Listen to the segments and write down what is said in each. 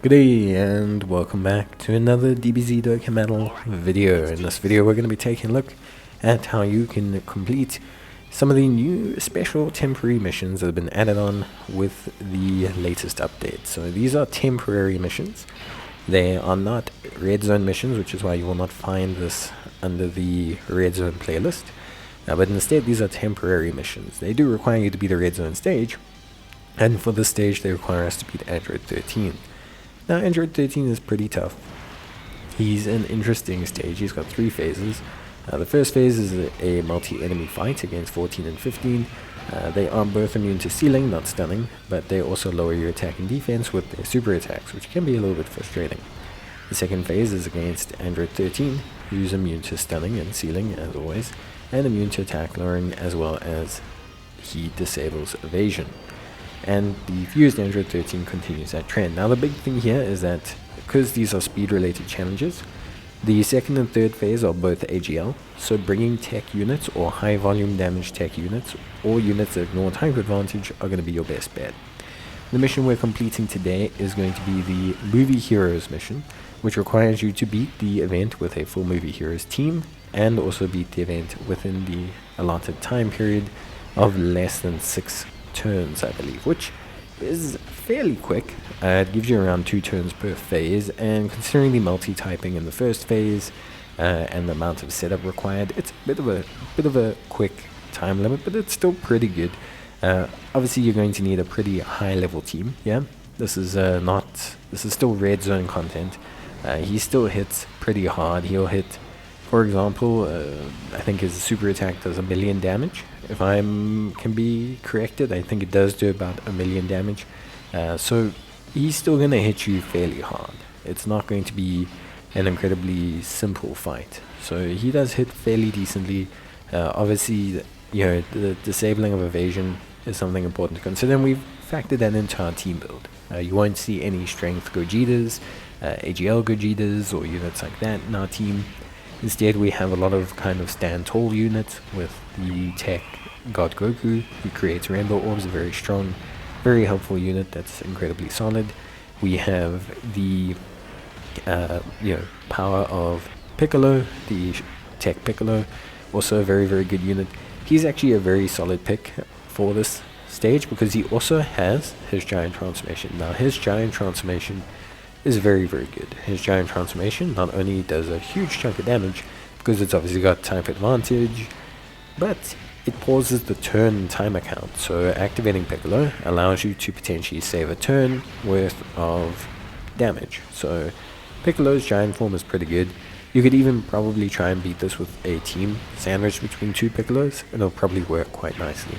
Good day and welcome back to another DBZ Dokkan Metal video. In this video we're going to be taking a look at how you can complete some of the new special temporary missions that have been added on with the latest update. So these are temporary missions. They are not red zone missions, which is why you will not find this under the red zone playlist. But instead these are temporary missions. They do require you to beat a red zone stage, and for this stage they require us to beat Android 13. Now, Android 13 is pretty tough. He's an interesting stage. He's got 3 phases. The first phase is a multi-enemy fight against 14 and 15. They are both immune to sealing, not stunning, but they also lower your attack and defense with their super attacks, which can be a little bit frustrating. The second phase is against Android 13, who's immune to stunning and sealing, as always, and immune to attack lowering, as well as he disables evasion. And the fused Android 13 continues that trend. Now the big thing here is that because these are speed related challenges, the second and third phase are both AGL, so bringing tech units or high volume damage tech units or units that ignore type advantage are going to be your best bet. The mission we're completing today is going to be the Movie Heroes mission, which requires you to beat the event with a full Movie Heroes team and also beat the event within the allotted time period of less than 6 turns, I believe, which is fairly quick. It gives you around 2 turns per phase, and considering the multi-typing in the first phase and the amount of setup required, it's a bit of a quick time limit, but it's still pretty good. Obviously, you're going to need a pretty high-level team. Yeah, this is still red zone content. He still hits pretty hard. He'll hit, for example, I think his super attack does 1,000,000 damage. If I can be corrected, I think it does do about 1,000,000 damage. So he's still going to hit you fairly hard. It's not going to be an incredibly simple fight. So he does hit fairly decently. Obviously, the disabling of evasion is something important to consider, and we've factored that into our team build. You won't see any strength Gojitas, AGL Gojitas, or units like that in our team. Instead, we have a lot of kind of stand tall units with the tech God Goku, who creates rainbow orbs, a very strong, very helpful unit that's incredibly solid. We have the power of Piccolo, the tech Piccolo, also a very, very good unit. He's actually a very solid pick for this stage because he also has his giant transformation. Now, his giant transformation is very, very good. His giant transformation not only does a huge chunk of damage because it's obviously got type advantage, but it pauses the turn timer count. So activating Piccolo allows you to potentially save a turn worth of damage. So Piccolo's giant form is pretty good. You could even probably try and beat this with a team sandwich between 2 Piccolos, and it'll probably work quite nicely.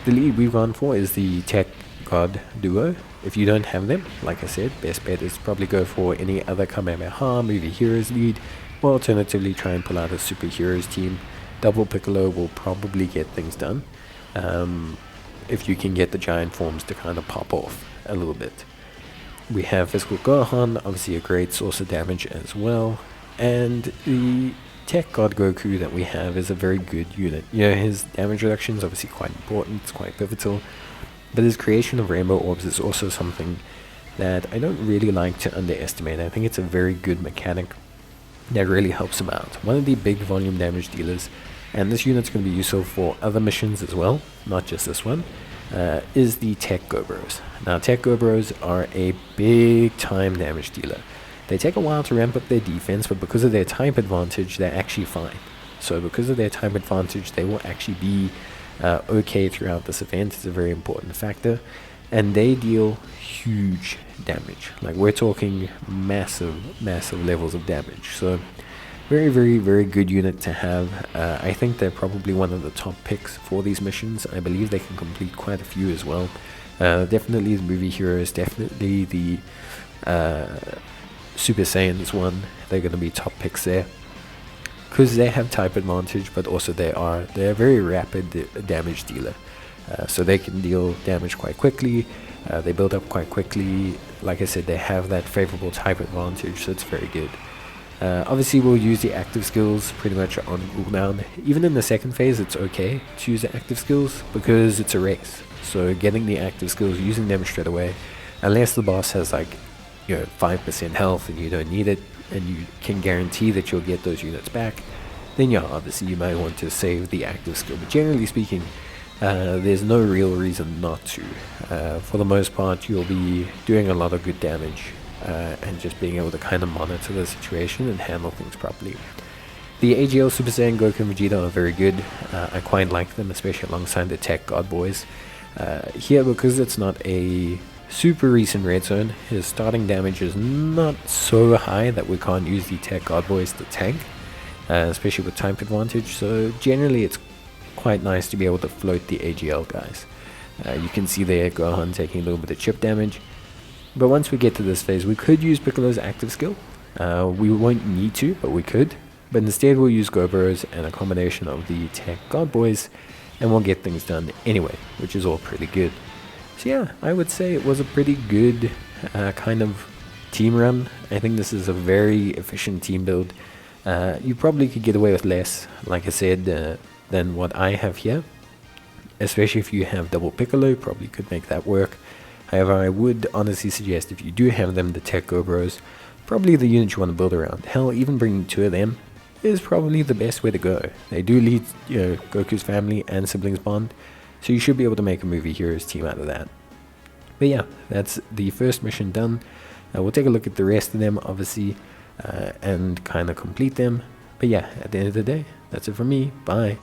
The lead we've gone for is the Tech God duo. If you don't have them, like I said, best bet is probably go for any other Kamehameha Movie Heroes lead, or alternatively try and pull out a Superheroes team. Double Piccolo will probably get things done, if you can get the giant forms to kind of pop off a little bit. We have Physical Gohan, obviously a great source of damage as well, and the Tech God Goku that we have is a very good unit. His damage reduction is obviously quite important, it's quite pivotal, but his creation of rainbow orbs is also something that I don't really like to underestimate. I think it's a very good mechanic that really helps him out. One of the big volume damage dealers, and this unit's going to be useful for other missions as well, not just this one, is the Tech Gobros. Now, Tech Gobros are a big time damage dealer. They take a while to ramp up their defense, but because of their type advantage, they're actually fine. So because of their type advantage, they will actually be okay throughout this event. It's a very important factor, and they deal huge damage. Like, we're talking massive levels of damage. So very, very, very good unit to have. I think they're probably one of the top picks for these missions. I believe they can complete quite a few as well. Definitely the Movie Heroes, definitely the Super Saiyans one. They're going to be top picks there because they have type advantage, but also they're a very rapid damage dealer. So they can deal damage quite quickly. They build up quite quickly. Like I said, they have that favorable type advantage, so it's very good. Obviously, we'll use the active skills pretty much on cooldown. Even in the second phase, it's okay to use the active skills because it's a race. So getting the active skills, using them straight away, unless the boss has like 5% health and you don't need it, and you can guarantee that you'll get those units back, then yeah, obviously you might want to save the active skill. But generally speaking, there's no real reason not to. For the most part, you'll be doing a lot of good damage and just being able to kind of monitor the situation and handle things properly. The AGL Super Saiyan Goku and Vegeta are very good. I quite like them, especially alongside the Tech God Boys. Here, because it's not a super recent red zone, his starting damage is not so high that we can't use the Tech God Boys to tank, especially with type advantage. So generally it's quite nice to be able to float the AGL guys. You can see there Gohan taking a little bit of chip damage. But once we get to this phase, we could use Piccolo's active skill. We won't need to, but we could. But instead we'll use Goboros and a combination of the Tech God Boys, and we'll get things done anyway, which is all pretty good. So yeah, I would say it was a pretty good kind of team run. I think this is a very efficient team build. You probably could get away with less, like I said, than what I have here. Especially if you have double Piccolo, probably could make that work. However, I would honestly suggest if you do have them, the Tech Goboros, probably the unit you want to build around. Hell, even bringing 2 of them is probably the best way to go. They do lead, Goku's family and siblings bond, so you should be able to make a movie heroes team out of that. But yeah, that's the first mission done. We'll take a look at the rest of them, obviously, and kind of complete them. But yeah, at the end of the day, that's it from me. Bye.